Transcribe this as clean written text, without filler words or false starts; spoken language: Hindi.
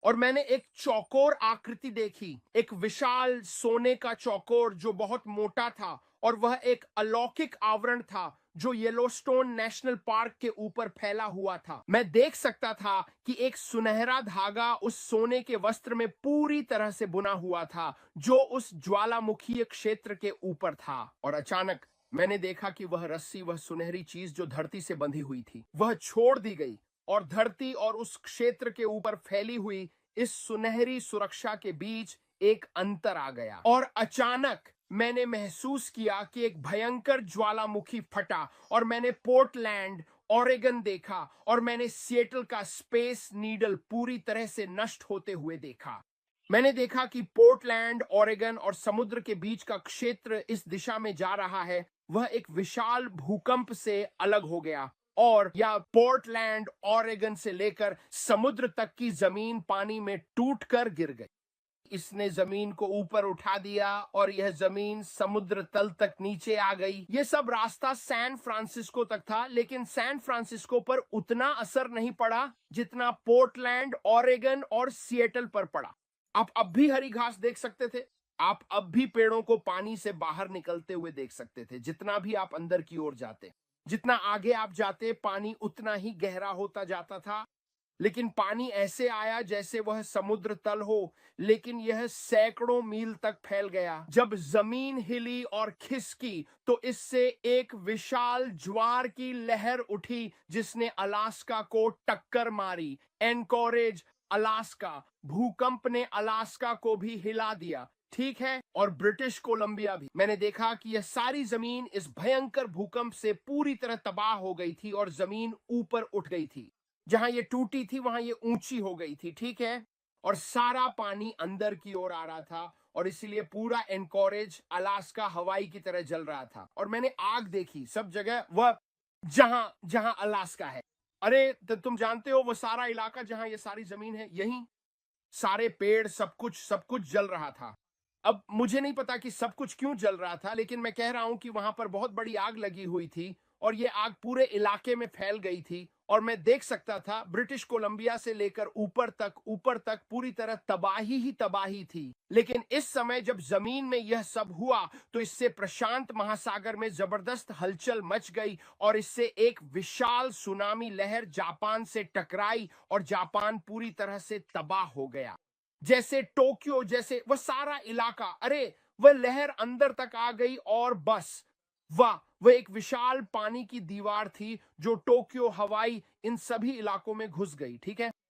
और मैंने एक चौकोर आकृति देखी, एक विशाल सोने का चौकोर जो बहुत मोटा था, और वह एक अलौकिक आवरण था जो येलोस्टोन नेशनल पार्क के ऊपर फैला हुआ था। मैं देख सकता था कि एक सुनहरा धागा उस सोने के वस्त्र में पूरी तरह से बुना हुआ था जो उस ज्वालामुखीय क्षेत्र के ऊपर था। और अचानक मैंने देखा कि वह रस्सी, वह सुनहरी चीज जो धरती से बंधी हुई थी, वह छोड़ दी गई और धरती और उस क्षेत्र के ऊपर फैली हुई इस सुनहरी सुरक्षा के बीच एक अंतर आ गया। और अचानक मैंने महसूस किया कि एक भयंकर ज्वालामुखी फटा और मैंने पोर्टलैंड ओरेगन देखा, और मैंने सिएटल का स्पेस नीडल पूरी तरह से नष्ट होते हुए देखा। मैंने देखा कि पोर्टलैंड ओरेगन और समुद्र के बीच का क्षेत्र इस दिशा में जा रहा है, वह एक विशाल भूकंप से अलग हो गया, और या पोर्टलैंड ओरेगन से लेकर समुद्र तक की जमीन पानी में टूटकर गिर गई। इसने जमीन को ऊपर उठा दिया और यह जमीन समुद्र तल तक नीचे आ गई। यह सब रास्ता सैन फ्रांसिस्को तक था, लेकिन सैन फ्रांसिस्को पर उतना असर नहीं पड़ा जितना पोर्टलैंड ओरेगन और सिएटल पर पड़ा। आप अब भी हरी घास देख सकते थे, आप अब भी पेड़ों को पानी से बाहर निकलते हुए देख सकते थे। जितना भी आप अंदर की ओर जाते, जितना आगे आप जाते, पानी उतना ही गहरा होता जाता था। लेकिन पानी ऐसे आया जैसे वह समुद्र तल हो, लेकिन यह सैकड़ों मील तक फैल गया। जब जमीन हिली और खिसकी तो इससे एक विशाल ज्वार की लहर उठी जिसने अलास्का को टक्कर मारी। एनकोरेज, अलास्का, भूकंप ने अलास्का को भी हिला दिया, ठीक है, और ब्रिटिश कोलंबिया भी। मैंने देखा कि यह सारी जमीन इस भयंकर भूकंप से पूरी तरह तबाह हो गई थी और जमीन ऊपर उठ गई थी। जहां ये टूटी थी वहां ये ऊंची हो गई थी, ठीक है, और सारा पानी अंदर की ओर आ रहा था, और इसीलिए पूरा एनकोरेज अलास्का हवाई की तरह जल रहा था। और मैंने आग देखी सब जगह, वह जहां जहां अलास्का है। अरे तो तुम जानते हो वो सारा इलाका जहां ये सारी जमीन है, यही सारे पेड़, सब कुछ जल रहा था। अब मुझे नहीं पता कि सब कुछ क्यों जल रहा था, लेकिन मैं कह रहा हूं कि वहां पर बहुत बड़ी आग लगी हुई थी और ये आग पूरे इलाके में फैल गई थी, और मैं देख सकता था ब्रिटिश कोलंबिया से लेकर ऊपर तक पूरी तरह तबाही ही तबाही थी। लेकिन इस समय जब जमीन में यह सब हुआ तो इससे प्रशांत महासागर में जबरदस्त हलचल मच गई, और इससे एक विशाल सुनामी लहर जापान से टकराई और जापान पूरी तरह से तबाह हो गया। जैसे टोक्यो, जैसे वह सारा इलाका, अरे वह लहर अंदर तक आ गई, और बस वाह, वह एक विशाल पानी की दीवार थी जो टोक्यो, हवाई, इन सभी इलाकों में घुस गई, ठीक है।